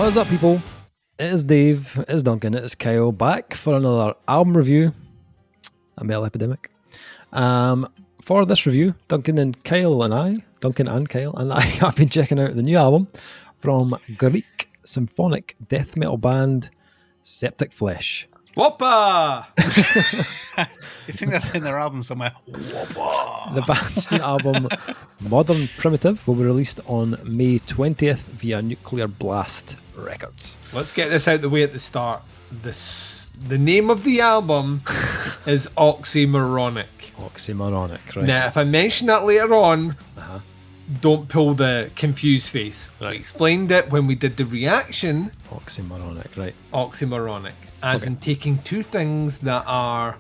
What is up, people? It is Dave, it is Duncan, it is Kyle, back for another album review, a Metal Epidemic. For this review, Duncan and Kyle and I have been checking out the new album from Greek Symphonic Death Metal band Septicflesh. Whoppa! You think that's in their album somewhere? Whoppa! The band's new album, Modern Primitive, will be released on May 20th via Nuclear Blast Records. Let's get this out the way at the start. The name of the album is Oxymoronic. Oxymoronic, right. Now, if I mention that later on, don't pull the confused face. Right. We explained it when we did the reaction. Oxymoronic, right. Oxymoronic. As in taking two things that are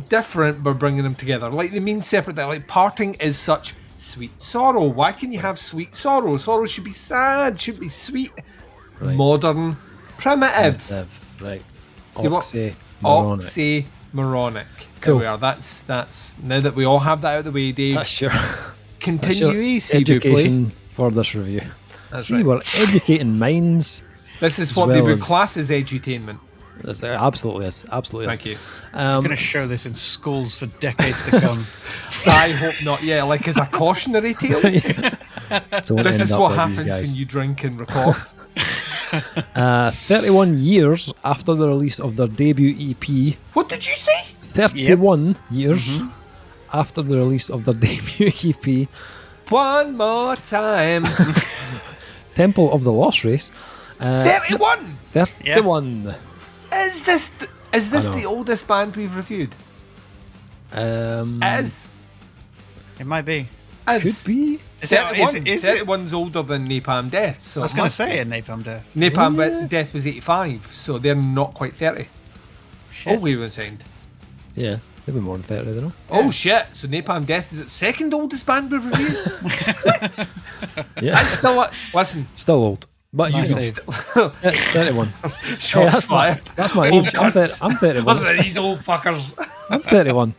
different but bringing them together. Like they mean separate. Like parting is such sweet sorrow. Why can you have sweet sorrow? Sorrow should be sad, should be sweet. Right. Modern primitive. Right. See what? Oxymoronic. Cool. There we are. That's now that we all have that out of the way, Dave. That's your Continue education for this review. That's See, right. we're educating minds. This is as what they well would as- class as edutainment. This absolutely is. Absolutely Thank is. you. I'm going to show this in schools for decades to come. I hope not. Yeah, like as a cautionary tale. So This is what happens when you drink and record. 31 years after the release of their debut EP. What did you say? 31 years after the release of their debut EP, One more time. Temple of the Lost Race. 31. 31. Is this I know. the oldest band we've reviewed? Is It might be. Could be. Is it? 31's older than Napalm Death. So I was going to say a Napalm Death. Napalm Death was 85, so they're not quite 30. Shit. Oh, we were saying. Yeah, they've been more than 30, don't Oh shit! So Napalm Death is the second oldest band we've reviewed. What? they? Yeah, That's still listen. still old. But you Nice know, save. it's 31. Shots that's fired. That's my Oh, age. I'm 31. Listen to these old fuckers. I'm 31.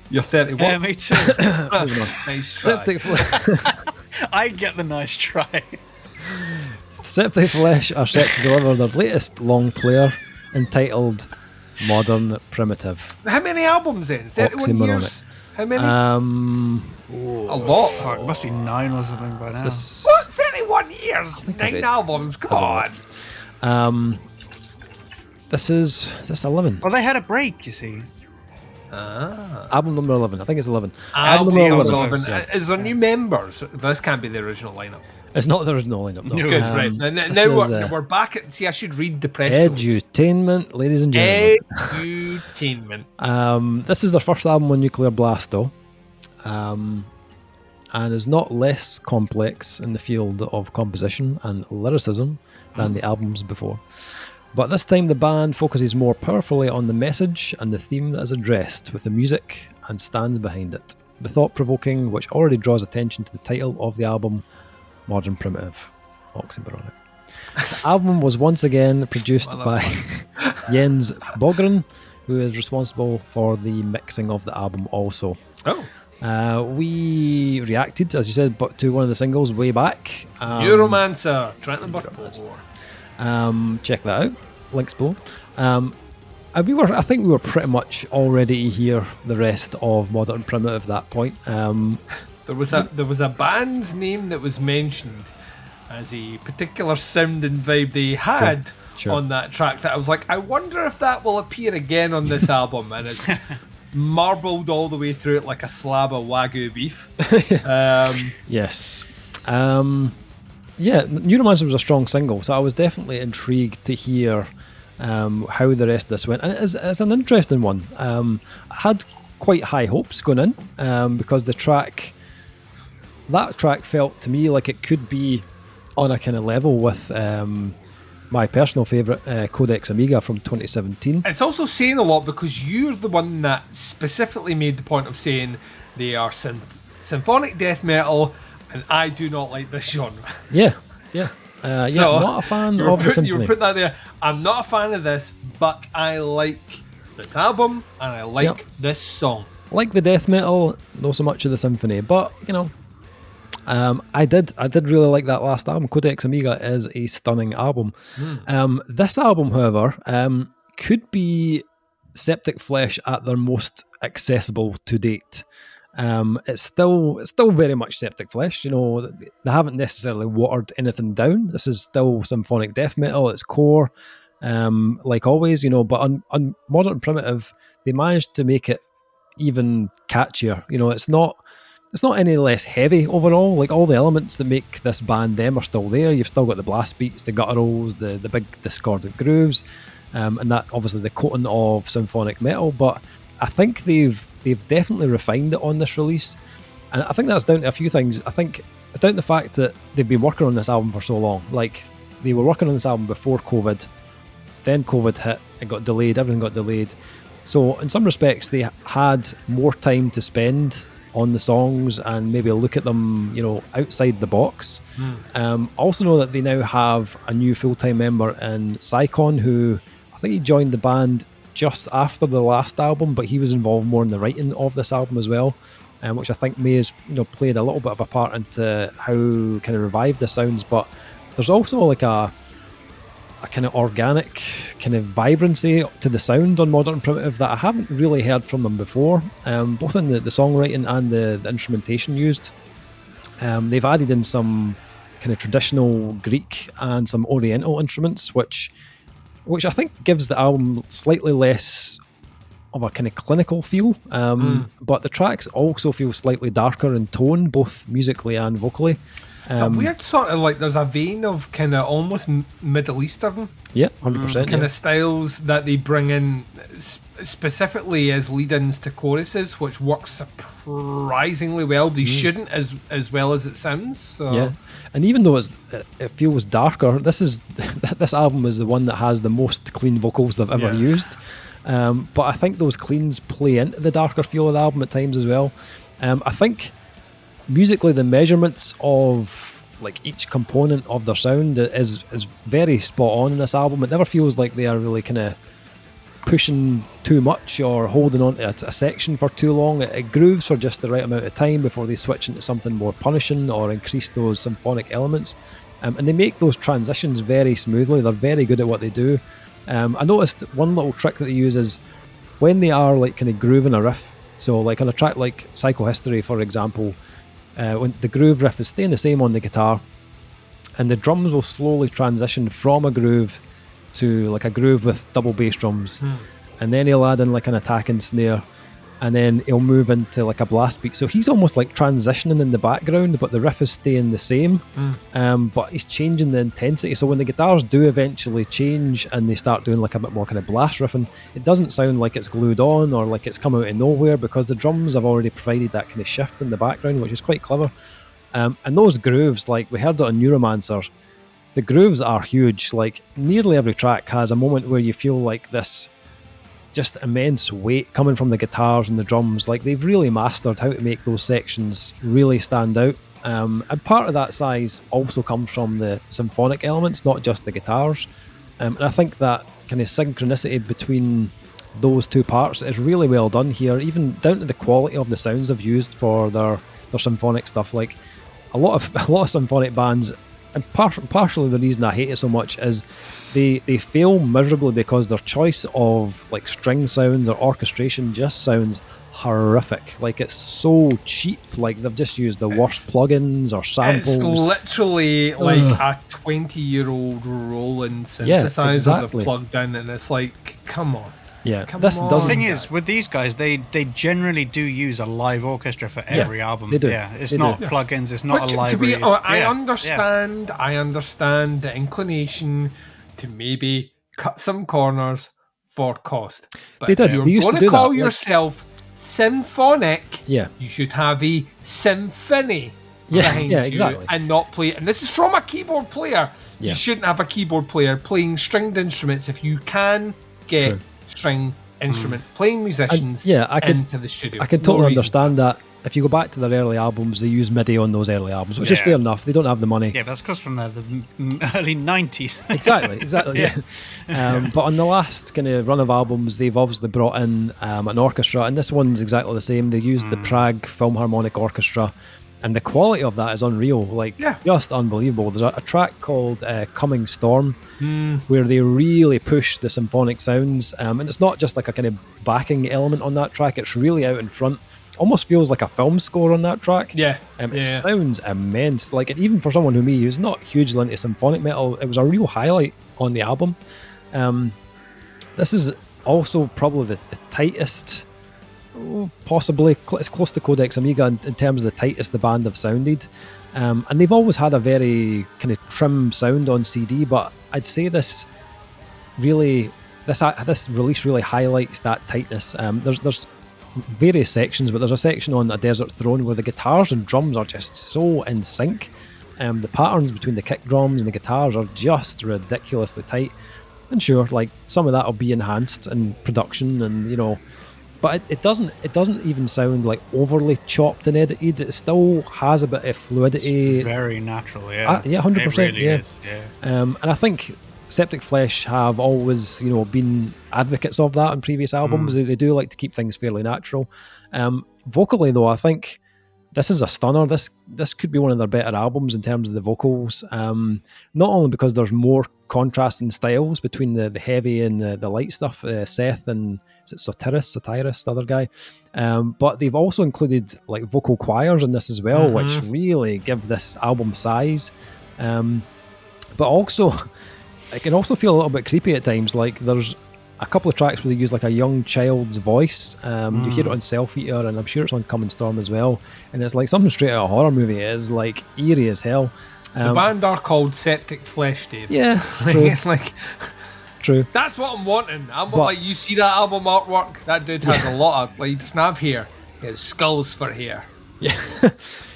You're 31. Yeah, me too. Moving on. Nice try. I get the nice try. Septicflesh are set to deliver their latest long player entitled Modern Primitive. How many albums then? 31 years. How many? A lot. Oh, it must be 9 or something by now. This, What? 31 years? I 9 did. albums? Come on. this is 11. Well, they had a break, you see. Album number 11. I think it's 11. Album see, number album 11. Yeah. Is there new members? This can't be the original lineup. It's not the original lineup. No. No. Good, right. Now this is, we're back at... See, I should read the press release. Edutainment, ladies and gentlemen. Edutainment. This is their first album on Nuclear Blast, though, and is not less complex in the field of composition and lyricism than the albums before. But this time the band focuses more powerfully on the message and the theme that is addressed with the music and stands behind it. The thought-provoking, which already draws attention to the title of the album, Modern Primitive. Oxymoronic. The album was once again produced by Jens Bogren, who is responsible for the mixing of the album also. Oh. We reacted, as you said, but to one of the singles way back. Neuromancer. Track number 4. Check that out. Links below. And I think we were pretty much all ready to hear the rest of Modern Primitive at that point. There was a band's name that was mentioned as a particular sound and vibe they had Sure. on that track that I was like, I wonder if that will appear again on this album, and it's marbled all the way through it like a slab of Wagyu beef. Yes. Neuromancer was a strong single, so I was definitely intrigued to hear how the rest of this went. And it's an interesting one. I had quite high hopes going in because that track felt to me like it could be on a kind of level with my personal favourite, Codex Amiga from 2017. It's also saying a lot because you're the one that specifically made the point of saying they are symphonic death metal, and I do not like this genre. Yeah. So, I'm not a fan of the symphony. You were putting that there. I'm not a fan of this, but I like this album and I like this song. Like the death metal, not so much of the symphony, but I did really like that last album. Codex Amiga is a stunning album. This album, however, could be Septicflesh at their most accessible to date. It's still very much Septicflesh. You know, they haven't necessarily watered anything down. This is still symphonic death metal at its core, like always. You know, but on Modern Primitive, they managed to make it even catchier. You know, it's not any less heavy overall. Like, all the elements that make this band them are still there. You've still got the blast beats, the gutturals, the big discordant grooves, and that obviously the coating of symphonic metal. But I think they've definitely refined it on this release, and I think that's down to a few things. I think it's down to the fact that they've been working on this album for so long. Like, they were working on this album before COVID, then COVID hit, it got delayed, everything got delayed. So in some respects, they had more time to spend on the songs and maybe look at them, you know, outside the box. I also know that they now have a new full-time member in Psychon, who I think he joined the band just after the last album, but he was involved more in the writing of this album as well, which I think may has, you know, played a little bit of a part into how kind of revived the sounds. But there's also like a kind of organic kind of vibrancy to the sound on Modern Primitive that I haven't really heard from them before, both in the songwriting and the instrumentation used. They've added in some kind of traditional Greek and some Oriental instruments, which I think gives the album slightly less of a kind of clinical feel, but the tracks also feel slightly darker in tone, both musically and vocally. It's a weird sort of, like, there's a vein of kind of almost Middle Eastern, 100%, kind of styles that they bring in specifically as lead-ins to choruses, which works surprisingly well. They shouldn't as well as it sounds. So. Yeah, and even though it feels darker, this album is the one that has the most clean vocals they've ever used. But I think those cleans play into the darker feel of the album at times as well. I think musically, the measurements of like each component of their sound is very spot on in this album. It never feels like they are really kind of pushing too much or holding on to a section for too long. It grooves for just the right amount of time before they switch into something more punishing or increase those symphonic elements. And they make those transitions very smoothly. They're very good at what they do. I noticed one little trick that they use is when they are like kind of grooving a riff. So like on a track like Psychohistory, for example, when the groove riff is staying the same on the guitar, and the drums will slowly transition from a groove to like a groove with double bass drums, and then he'll add in like an attacking snare, and then he'll move into like a blast beat. So he's almost like transitioning in the background, but the riff is staying the same, but he's changing the intensity. So when the guitars do eventually change and they start doing like a bit more kind of blast riffing, it doesn't sound like it's glued on or like it's come out of nowhere, because the drums have already provided that kind of shift in the background, which is quite clever. And those grooves, like we heard it on Neuromancer, the grooves are huge. Like nearly every track has a moment where you feel like this just immense weight coming from the guitars and the drums. Like they've really mastered how to make those sections really stand out. And part of that size also comes from the symphonic elements, not just the guitars. And I think that kind of synchronicity between those two parts is really well done here, even down to the quality of the sounds they've used for their symphonic stuff. Like a lot of symphonic bands, and partially the reason I hate it so much is they fail miserably because their choice of like string sounds or orchestration just sounds horrific. Like it's so cheap. Like they've just used the worst plugins or samples. It's literally like a 20-year-old Roland synthesizer they've plugged in, and it's like, come on. Yeah, the thing is, with these guys, they generally do use a live orchestra for every album. They do. Yeah, it's not plugins. It's not a library. I understand the inclination to maybe cut some corners for cost. But they did. If they used to do call that. yourself symphonic, you should have a symphony behind you exactly. and not play. And this is from a keyboard player. Yeah. You shouldn't have a keyboard player playing stringed instruments if you can get string instrument playing musicians into the studio. I can totally understand that. If you go back to their early albums, they use MIDI on those early albums, which is fair enough. They don't have the money. Yeah, but that's because from the early 90s. Exactly. Yeah. But on the last kind of run of albums, they've obviously brought in an orchestra, and this one's exactly the same. They used the Prague Philharmonic Orchestra, And the quality of that is unreal, like just unbelievable. There's a track called Coming Storm where they really push the symphonic sounds, and it's not just like a kind of backing element on that track, it's really out in front. Almost feels like a film score on that track. It sounds immense. Like, even for someone who's not hugely into symphonic metal, it was a real highlight on the album. This is also probably the tightest, possibly it's close to Codex Amiga in terms of the tightest the band have sounded, and they've always had a very kind of trim sound on CD, but I'd say this release really highlights that tightness. There's various sections, but there's a section on A Desert Throne where the guitars and drums are just so in sync. The patterns between the kick drums and the guitars are just ridiculously tight. And sure, like, some of that will be enhanced in production, and but it doesn't even sound like overly chopped and edited. It still has a bit of fluidity. It's very natural, 100%. It really is, and I think Septicflesh have always, been advocates of that in previous albums. They do like to keep things fairly natural. Vocally, though, I think this is a stunner. This could be one of their better albums in terms of the vocals. Not only because there's more contrasting styles between the heavy and the light stuff, Seth and is it Sotiris, the other guy, but they've also included like vocal choirs in this as well, which really give this album size. But also, it can also feel a little bit creepy at times. Like, there's a couple of tracks where they use like a young child's voice. You hear it on Self Eater, and I'm sure it's on Coming Storm as well. And it's like something straight out of a horror movie. It is like eerie as hell. The band are called Septicflesh, Dave. Yeah, true. True. That's what I'm wanting. Like, you see that album artwork? That dude has a lot of, like, he doesn't have hair. He has skulls for hair. Yeah.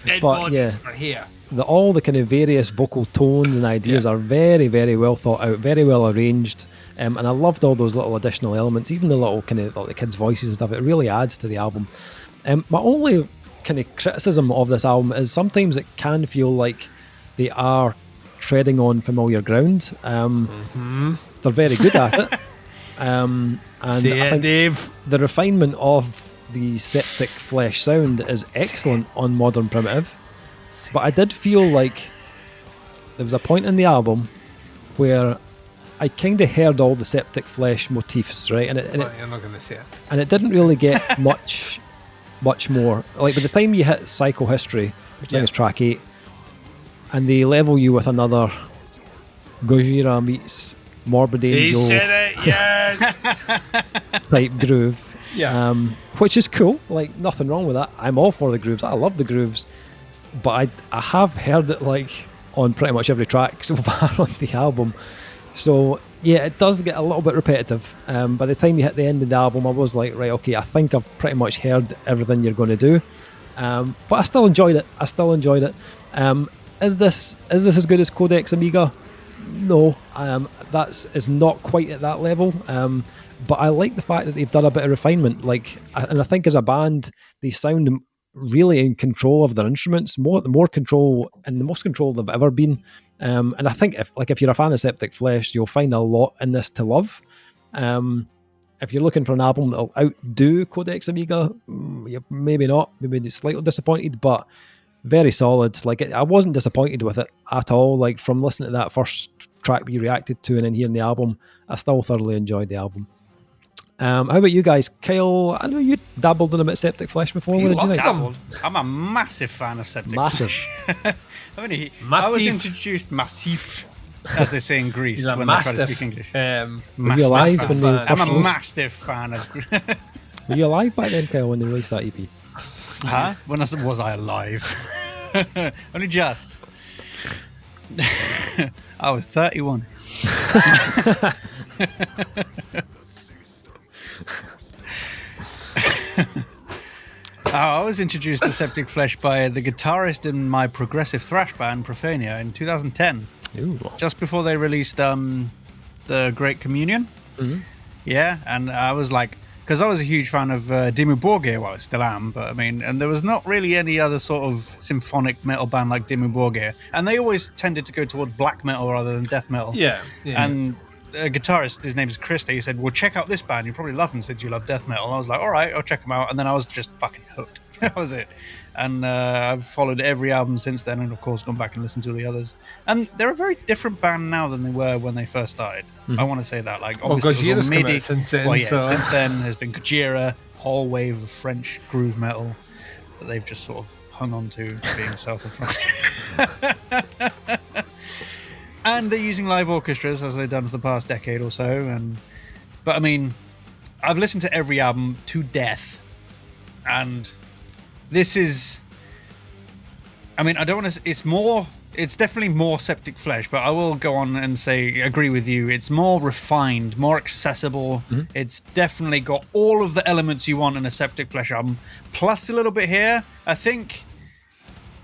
Dead bodies for hair. All the kind of various vocal tones and ideas are very, very well thought out, very well arranged. And I loved all those little additional elements, even the little kind of like the kids' voices and stuff. It really adds to the album. My only kind of criticism of this album is sometimes it can feel like they are treading on familiar ground. They're very good at it. And See I think Dave. The refinement of the Septicflesh sound is excellent on Modern Primitive. But I did feel like there was a point in the album where I kind of heard all the Septicflesh motifs, right? And you're not going to say it. And it didn't really get much more. Like, by the time you hit Psychohistory, which I think is track 8, and they level you with another Gojira meets Morbid Angel. He said it, yes! type groove. Yeah. Which is cool. Like, nothing wrong with that. I'm all for the grooves. I love the grooves. But I have heard it like on pretty much every track so far on the album. So yeah, it does get a little bit repetitive. By the time you hit the end of the album, I was like, right, okay, I think I've pretty much heard everything you're going to do. But I still enjoyed it. Is this as good as Codex Amiga? No, is not quite at that level. But I like the fact that they've done a bit of refinement. And I think as a band, they sound really in control of their instruments, the most control they've ever been. And I think if you're a fan of Septicflesh, you'll find a lot in this to love. If you're looking for an album that'll outdo Codex Amiga, maybe not. Maybe slightly disappointed, but very solid. Like, I wasn't disappointed with it at all. Like, from listening to that first track we reacted to and then hearing the album, I still thoroughly enjoyed the album. How about you guys? Kyle, I know you dabbled in a bit of Septicflesh before. What did you think? I'm a massive fan of Septicflesh. Massive. I was introduced massif, as they say in Greece when they try to speak English. Were you alive when they I'm a massive fan of Were you alive back then, Kyle, when they released that EP? Huh? When was I alive? Only just. I was 31. I was introduced to Septicflesh by the guitarist in my progressive thrash band Profania in 2010. Ooh. Just before they released the Great Communion. Mm-hmm. Yeah, and I was like, because I was a huge fan of Dimmu Borgir, well, I still am, but I mean, and there was not really any other sort of symphonic metal band like Dimmu Borgir, and they always tended to go towards black metal rather than death metal. Yeah. And a guitarist, his name is Christy, he said, well, check out this band, you probably love them since you love death metal. And I was like, all right, I'll check them out. And then I was just fucking hooked That was it. And I've followed every album since then, and of course gone back and listened to all the others. And they're a very different band now than they were when they first started. I want to say that. Like, obviously, Gojira's come MIDI. out since then. Well, yeah, so. since then there's been Gojira, whole wave of French groove metal that they've just sort of hung on to being south of France. And they're using live orchestras as they've done for the past decade or so. But I mean, I've listened to every album to death, and this is, I mean, I don't want to, it's definitely more Septicflesh, but I will go on and say, agree with you, it's more refined, more accessible. It's definitely got all of the elements you want in a Septicflesh album, plus a little bit here. I think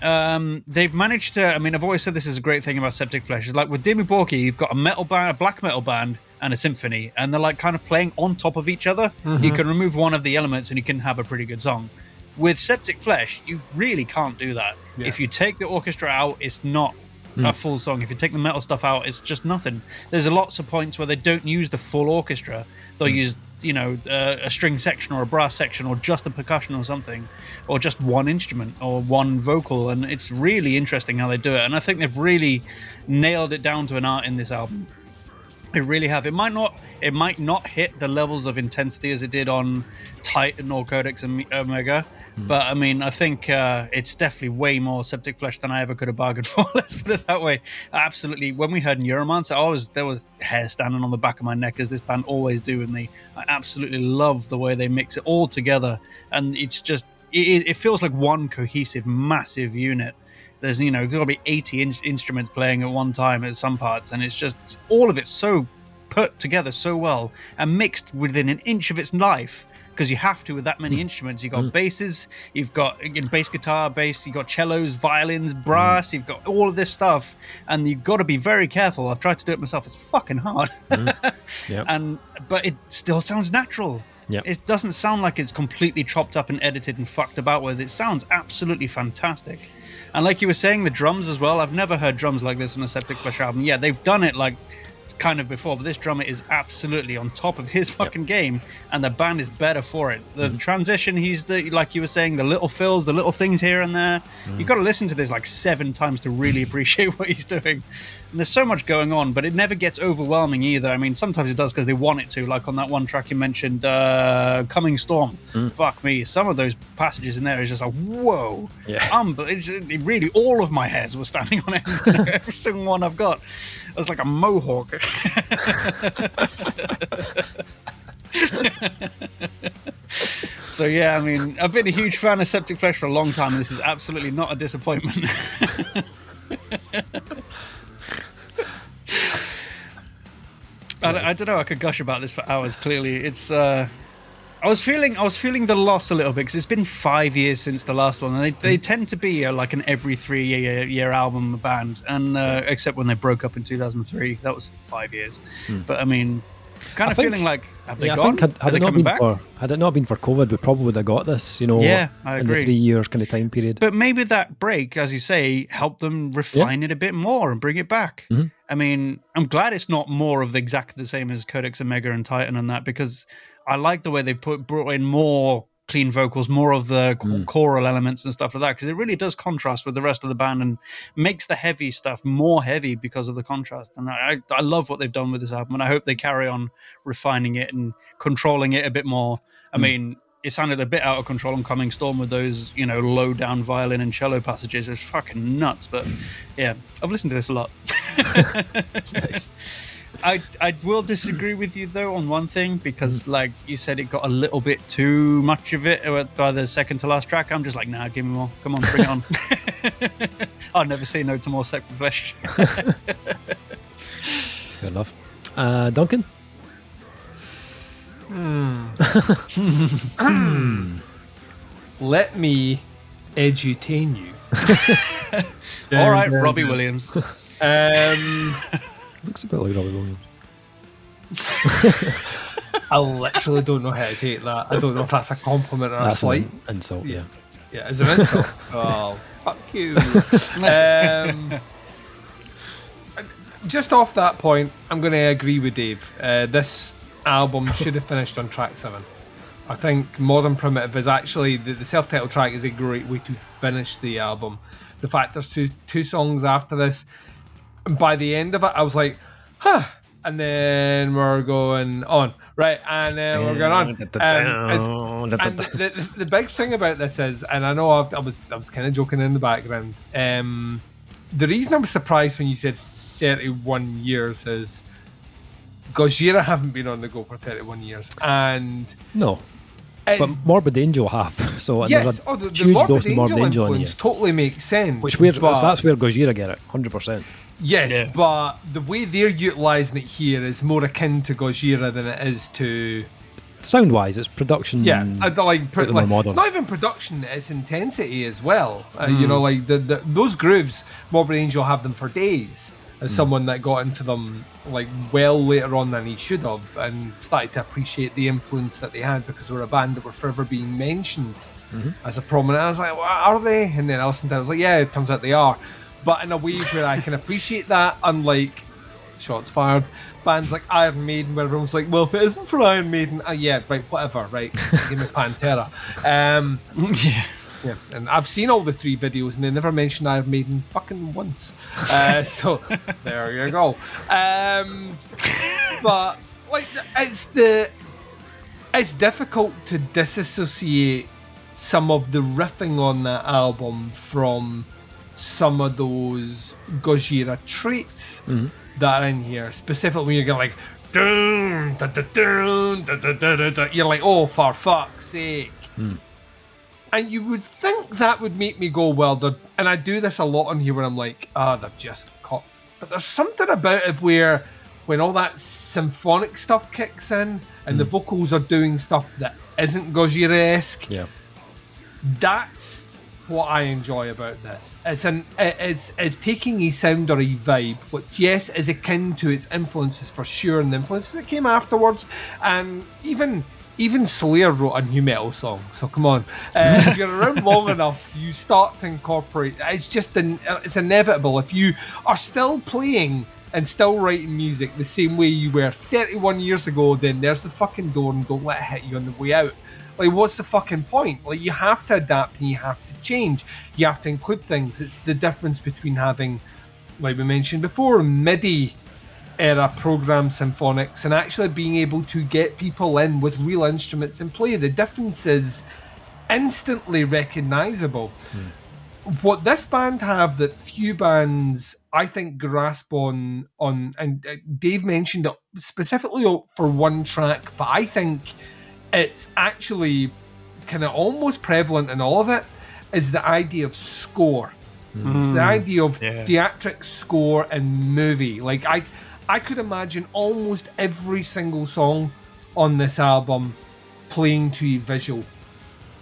they've managed to, I mean, I've always said this is a great thing about Septicflesh, is like with Dimmu Borgir, you've got a metal band, a black metal band, and a symphony, and they're like kind of playing on top of each other. You can remove one of the elements and you can have a pretty good song. With Septicflesh, you really can't do that. Yeah. If you take the orchestra out, it's not a full song. If you take the metal stuff out, it's just nothing. There's lots of points where they don't use the full orchestra. They'll use, you know, a string section or a brass section or just a percussion or something, or just one instrument or one vocal, and it's really interesting how they do it. And I think they've really nailed it down to an art in this album. They really have. It might not hit the levels of intensity as it did on Titan or Codex Omega, but I mean, I think it's definitely way more Septicflesh than I ever could have bargained for. Let's put it that way. Absolutely. When we heard Neuromancer, there was hair standing on the back of my neck, as this band always do with me. I absolutely love the way they mix it all together, and it's just it feels like one cohesive, massive unit. There's, you know, got to be 80 instruments playing at one time at some parts, and it's just all of it so put together so well and mixed within an inch of its life, because you have to with that many instruments. You've got basses, you've got bass guitar, bass, you've got cellos, violins, brass, you've got all of this stuff, and you've got to be very careful. I've tried to do it myself. It's fucking hard. But it still sounds natural. It doesn't sound like it's completely chopped up and edited and fucked about with. It sounds absolutely fantastic. And like you were saying, the drums as well. I've never heard drums like this on a Septicflesh album. Yeah, they've done it like kind of before, but this drummer is absolutely on top of his fucking game, and the band is better for it. The transition, like you were saying, the little fills, the little things here and there. You've got to listen to this like 7 times to really appreciate what he's doing. And there's so much going on, but it never gets overwhelming either. I mean, sometimes it does because they want it to, like on that one track you mentioned, Coming Storm. Fuck me, some of those passages in there is just like, whoa. It really, all of my hairs were standing on end. Every single one I've got. It was like a mohawk. So yeah, I mean, I've been a huge fan of Septicflesh for a long time, and this is absolutely not a disappointment. I don't know. I could gush about this for hours. Clearly, it's. I was feeling the loss a little bit, because it's been 5 years since the last one, and they tend to be like an every 3 year album band, and except when they broke up in 2003, that was 5 years. But I mean, kind of feeling like, have they gone? I think had it not been for COVID, we probably would have got this, you know, I agree. in the 3 year kind of time period. But maybe that break, as you say, helped them refine it a bit more and bring it back. I mean, I'm glad it's not more of exactly the same as Codex Omega and Titan and that, because I like the way they brought in more clean vocals, more of the choral elements and stuff like that, because it really does contrast with the rest of the band and makes the heavy stuff more heavy because of the contrast. And I love what they've done with this album, and I hope they carry on refining it and controlling it a bit more. I mean, it sounded a bit out of control on Coming Storm with those, you know, low down violin and cello passages. It's fucking nuts. But yeah, I've listened to this a lot. Nice. I will disagree with you though on one thing, because like you said, it got a little bit too much of it by the second to last track. I'm just like, nah, give me more. Come on, bring it on. I'll never say no to more Septicflesh. Good enough. Duncan? Let me edutain you. All right, Robbie Williams. Looks a bit like Robbie Williams. I literally don't know how to take that. I don't know if that's a compliment or a slight. An insult, yeah. Yeah, is it an insult? Oh, fuck you. Just off that point, I'm going to agree with Dave. This album should have finished on track 7. I think Modern Primitive is actually the self-titled track is a great way to finish the album. The fact there's two songs after this, and by the end of it, I was like, huh. And then we're going on, right? And then we're going on. And the big thing about this is, and I know I was kind of joking in the background. The reason I was surprised when you said 31 years is Gojira haven't been on the go for 31 years, and no. But Morbid Angel have, so yes, the huge Morbid Angel influence totally makes sense. That's where Gojira get it, 100%. Yes, but the way they're utilising it here is more akin to Gojira than it is to... Sound-wise, it's production. Yeah, it's not even production, it's intensity as well. You know, like those grooves, Morbid Angel have them for days. As someone that got into them like well later on than he should have, and started to appreciate the influence that they had, because they were a band that were forever being mentioned as a prominent. I was like, well, are they? And then I listened to it, I was like, yeah, it turns out they are. But in a way where I can appreciate that, unlike shots fired bands like Iron Maiden, where everyone's like, well, if it isn't for Iron Maiden, yeah, right, whatever, right, give me Pantera. Yeah, and I've seen all the 3 videos and they never mentioned Iron Maiden fucking once. So there you go. But like, it's difficult to disassociate some of the riffing on that album from some of those Gojira traits that are in here. Specifically when you're going like, dun, dun, dun, dun, dun, dun, dun, dun, you're like, oh, for fuck's sake. And you would think that would make me go, well, and I do this a lot on here where I'm like, they're just caught. But there's something about it where when all that symphonic stuff kicks in and the vocals are doing stuff that isn't Gojira-esque, that's what I enjoy about this. It's taking a sound or a vibe, which, yes, is akin to its influences for sure, and the influences that came afterwards, and even Slayer wrote a new metal song, so come on. If you're around long enough, you start to incorporate. It's inevitable. If you are still playing and still writing music the same way you were 31 years ago, then there's the fucking door and don't let it hit you on the way out. Like, what's the fucking point? Like, you have to adapt and you have to change. You have to include things. It's the difference between having, like we mentioned before, MIDI era program symphonics and actually being able to get people in with real instruments and play. The difference is instantly recognizable. What this band have that few bands I think grasp on and Dave mentioned it specifically for one track, but I think it's actually kind of almost prevalent in all of it, is the idea of score. It's the idea of theatric score and movie. Like, I could imagine almost every single song on this album playing to a visual,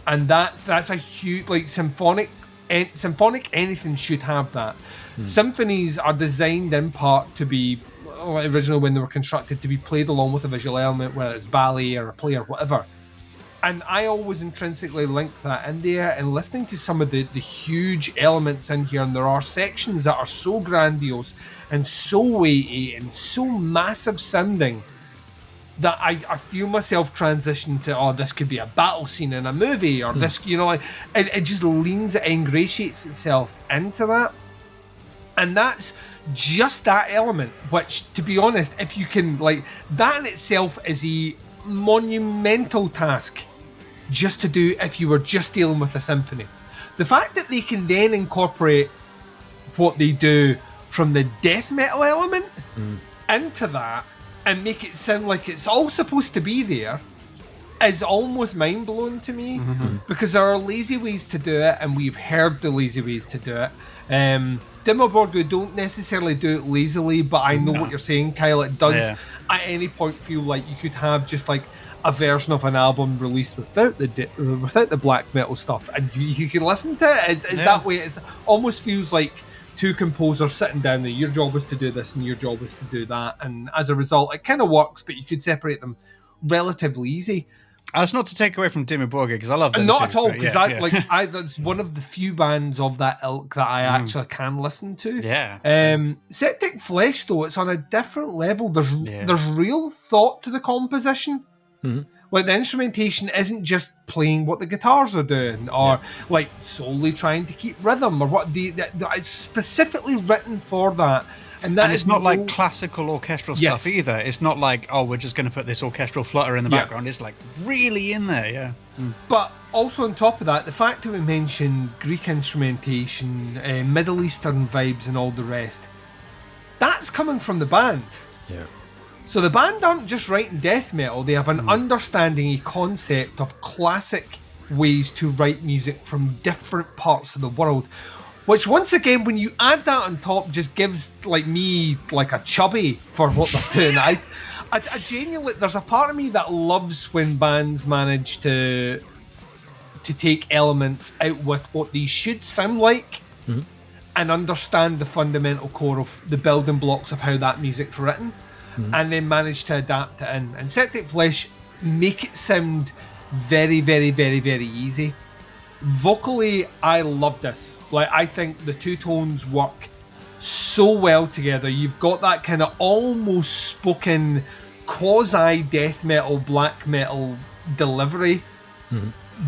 and that's a huge, like, symphonic anything should have that. Symphonies are designed in part to be, originally when they were constructed, to be played along with a visual element, whether it's ballet or a play or whatever. And I always intrinsically link that in there, and listening to some of the huge elements in here, and there are sections that are so grandiose and so weighty and so massive sounding that I feel myself transition to, this could be a battle scene in a movie, or this, you know, it just leans, it ingratiates itself into that. And that's just that element, which, to be honest, if you can, like, that in itself is a monumental task just to do if you were just dealing with a symphony. The fact that they can then incorporate what they do from the death metal element into that and make it sound like it's all supposed to be there is almost mind-blowing to me, because there are lazy ways to do it, and we've heard the lazy ways to do it. Dimmu Borgir don't necessarily do it lazily, but I know what you're saying, Kyle. It does at any point feel like you could have just like a version of an album released without the black metal stuff, and you can listen to it. It's that way. It almost feels like two composers sitting down there. Your job was to do this, and your job was to do that, and as a result, it kind of works. But you could separate them relatively easy. That's not to take away from Dimmu Borgir, because I love them. Not too, at all, because that's one of the few bands of that ilk that I actually can listen to. Yeah. Septicflesh, though, it's on a different level. There's real thought to the composition. Like, the instrumentation isn't just playing what the guitars are doing, or like solely trying to keep rhythm, or what it's specifically written for that. And it's not like classical orchestral stuff either. It's not like, oh, we're just going to put this orchestral flutter in the background. It's like really in there, But also on top of that, the fact that we mentioned Greek instrumentation, Middle Eastern vibes and all the rest, that's coming from the band. Yeah. So the band aren't just writing death metal, they have an understanding, a concept of classic ways to write music from different parts of the world. Which, once again, when you add that on top, just gives me a chubby for what they're doing. I genuinely, there's a part of me that loves when bands manage to take elements out with what they should sound like and understand the fundamental core of the building blocks of how that music's written, and then manage to adapt it in. And Septicflesh make it sound very, very, very, very easy. Vocally, I love this. Like, I think the two tones work so well together. You've got that kind of almost spoken quasi death metal, black metal delivery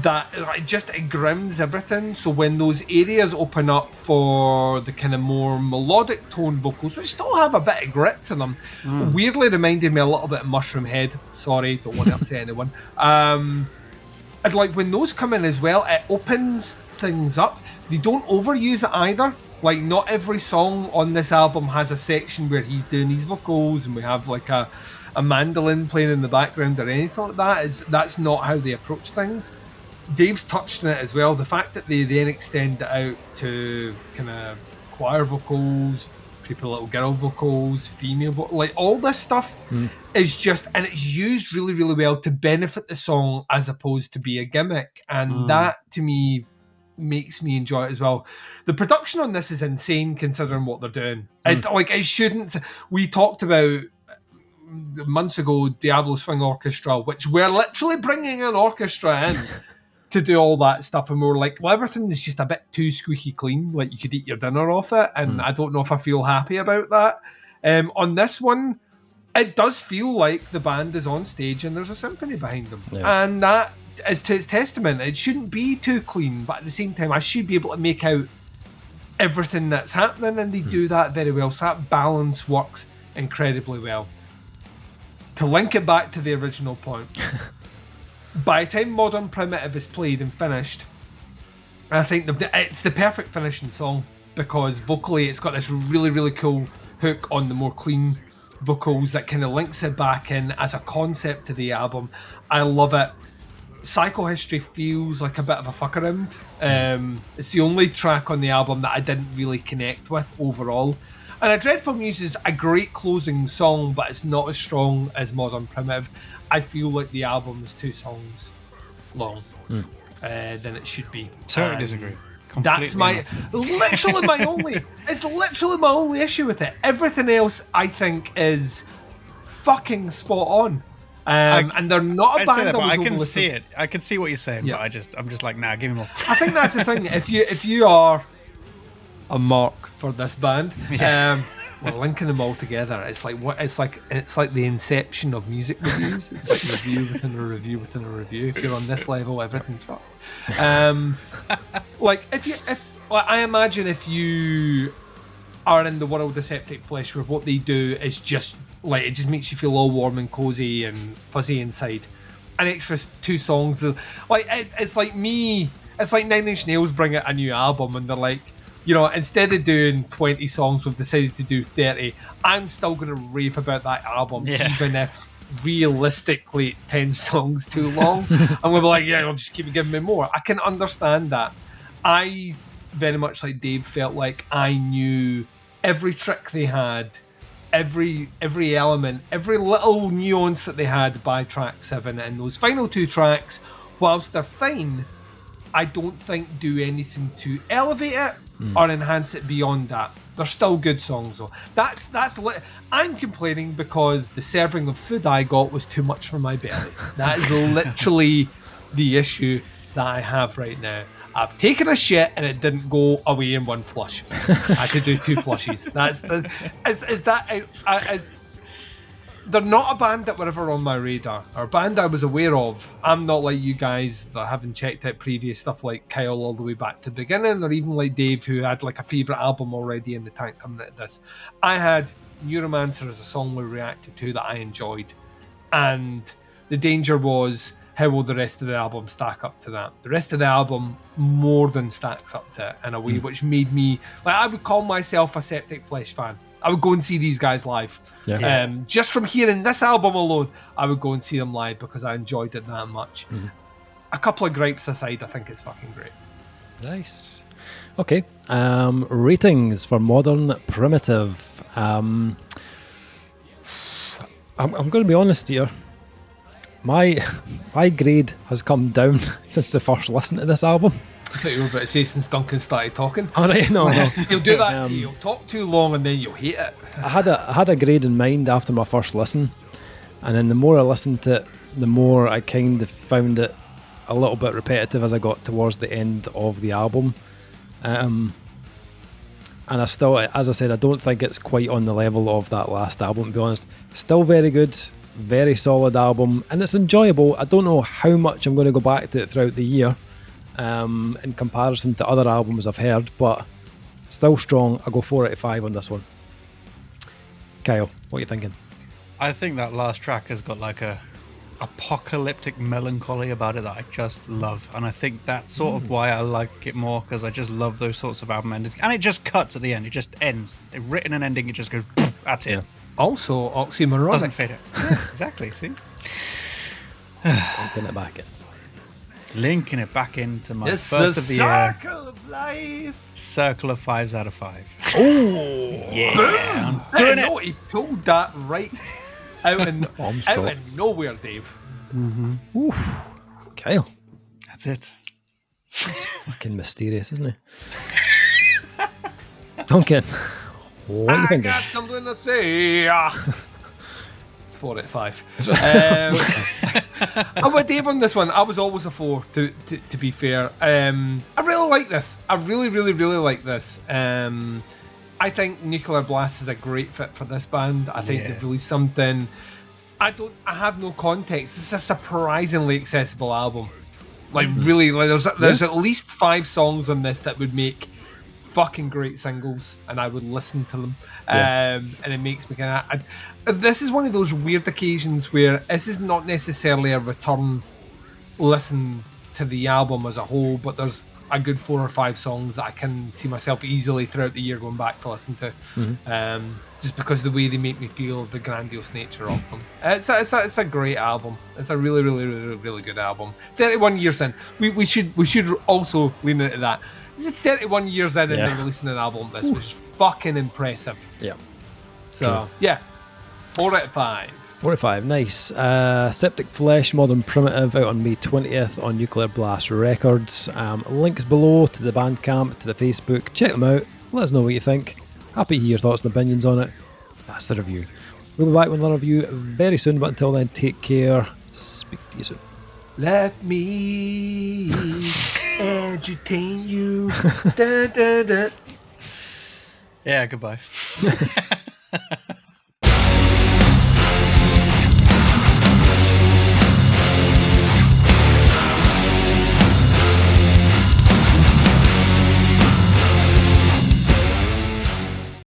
that it grims everything. So when those areas open up for the kind of more melodic tone vocals, which still have a bit of grit to them, weirdly reminded me a little bit of Mushroom Head. Sorry, don't want to upset anyone. And like when those come in as well, it opens things up. They don't overuse it either. Like, not every song on this album has a section where he's doing these vocals and we have like a mandolin playing in the background or anything like that. That's not how they approach things. Dave's touched on it as well. The fact that they then extend it out to kind of choir vocals, creepy little girl vocals, female vocals, like all this stuff is just, and it's used really, really well to benefit the song as opposed to be a gimmick. And that, to me, makes me enjoy it as well. The production on this is insane considering what they're doing. It shouldn't. We talked about months ago Diablo Swing Orchestra, which we're literally bringing an orchestra in to do all that stuff, and we were like, well, everything is just a bit too squeaky clean, like you could eat your dinner off it, and I don't know if I feel happy about that. On this one, it does feel like the band is on stage and there's a symphony behind them, and that is to its testament. It shouldn't be too clean, but at the same time I should be able to make out everything that's happening, and they do that very well. So that balance works incredibly well. To link it back to the original point, by the time Modern Primitive is played and finished, I think it's the perfect finishing song, because vocally it's got this really, really cool hook on the more clean vocals that kind of links it back in as a concept to the album. I love it. Psychohistory feels like a bit of a fuck around. It's the only track on the album that I didn't really connect with overall. And A Dreadful Muse is a great closing song, but it's not as strong as Modern Primitive. I feel like the album is 2 songs long than it should be. Totally disagree. That's literally my only issue with it. Everything else I think is fucking spot on. And they're not a band that was I can see it. I can see what you're saying, but I'm just like, nah, give me more. I think that's the thing. If you are a mark for this band, we're linking them all together. It's like the inception of music reviews. It's like a review within a review within a review. If you're on this level, everything's fucked. I imagine if you are in the world of Septicflesh, where what they do is just like, it just makes you feel all warm and cozy and fuzzy inside. An extra 2 songs, like it's like me. It's like Nine Inch Nails bring out a new album and they're like, you know, instead of doing 20 songs, we've decided to do 30. I'm still going to rave about that album, even if realistically it's 10 songs too long. I'm going to be like, I'll just keep giving me more. I can understand that. I very much like Dave felt like I knew every trick they had, every element, every little nuance that they had by track 7, and those final 2 tracks, whilst they're fine, I don't think do anything to elevate it or enhance it beyond that. They're still good songs though. I'm complaining because the serving of food I got was too much for my belly. That is literally the issue that I have right now. I've taken a shit and it didn't go away in one flush. I had to do 2 flushes. they're not a band that were ever on my radar, or a band I was aware of. I'm not like you guys that haven't checked out previous stuff like Kyle all the way back to the beginning, or even like Dave, who had like a favourite album already in the tank coming out of this. I had Neuromancer as a song we reacted to that I enjoyed, and the danger was, how will the rest of the album stack up to that? The rest of the album more than stacks up to it in a way which made me, like, I would call myself a Septicflesh fan. I would go and see these guys live. Yeah. Just from hearing this album alone, I would go and see them live because I enjoyed it that much. A couple of gripes aside, I think it's fucking great. Nice. Okay. Ratings for Modern Primitive. I'm going to be honest here. My grade has come down since the first listen to this album. I thought you were about to say since Duncan started talking. All right, no. You'll do that. You'll talk too long and then you'll hate it. I had a grade in mind after my first listen, and then the more I listened to it, the more I kind of found it a little bit repetitive as I got towards the end of the album. And I still, as I said, I don't think it's quite on the level of that last album, to be honest. Still very good, very solid album, and it's enjoyable. I don't know how much I'm going to go back to it throughout the year in comparison to other albums I've heard, but still strong. I'll go 4 out of 5 on this one. Kyle, what are you thinking? I think that last track has got like a apocalyptic melancholy about it that I just love, and I think that's sort of why I like it more, because I just love those sorts of album endings, and it just cuts at the end. It just ends. They've written an ending, it just goes, that's it. Yeah. Also, oxymoronic. Doesn't fade it. Yeah, exactly, see? Linking it back in. Linking it back into my It's first the of the year. circle of life. Circle of 5s out of 5. Oh, Yeah, I'm I doing know it. he pulled that right out Bombs out drop. of nowhere, Dave. Kyle, That's it. fucking mysterious, isn't he? Duncan, what are you I thinking? got something to say. It's 4 out of 5. I'm with Dave on this one. I was always a 4, to be fair. I really like this. I really, really, really like this. I think Nuclear Blast is a great fit for this band. I think they've released something. I have no context. This is a surprisingly accessible album. Like, really, like there's at least 5 songs on this that would make fucking great singles, and I would listen to them. And it makes me kind of. This is one of those weird occasions where this is not necessarily a return listen to the album as a whole, but there's a good 4 or 5 songs that I can see myself easily throughout the year going back to listen to, just because of the way they make me feel, the grandiose nature of them. It's a great album. It's a really, really, really, really good album. 31 years in, we should also lean into that. This is 31 years in and they're releasing an album. This was fucking impressive. Yeah. So yeah, 4 out of 5. 4 out of 5, nice. Septicflesh, Modern Primitive, out on May 20th on Nuclear Blast Records. Links below to the Bandcamp, to the Facebook. Check them out. Let us know what you think. Happy to hear your thoughts and opinions on it. That's the review. We'll be back with another review very soon, but until then, take care. Speak to you soon. Let me entertain you. Da, da, da. Yeah, goodbye.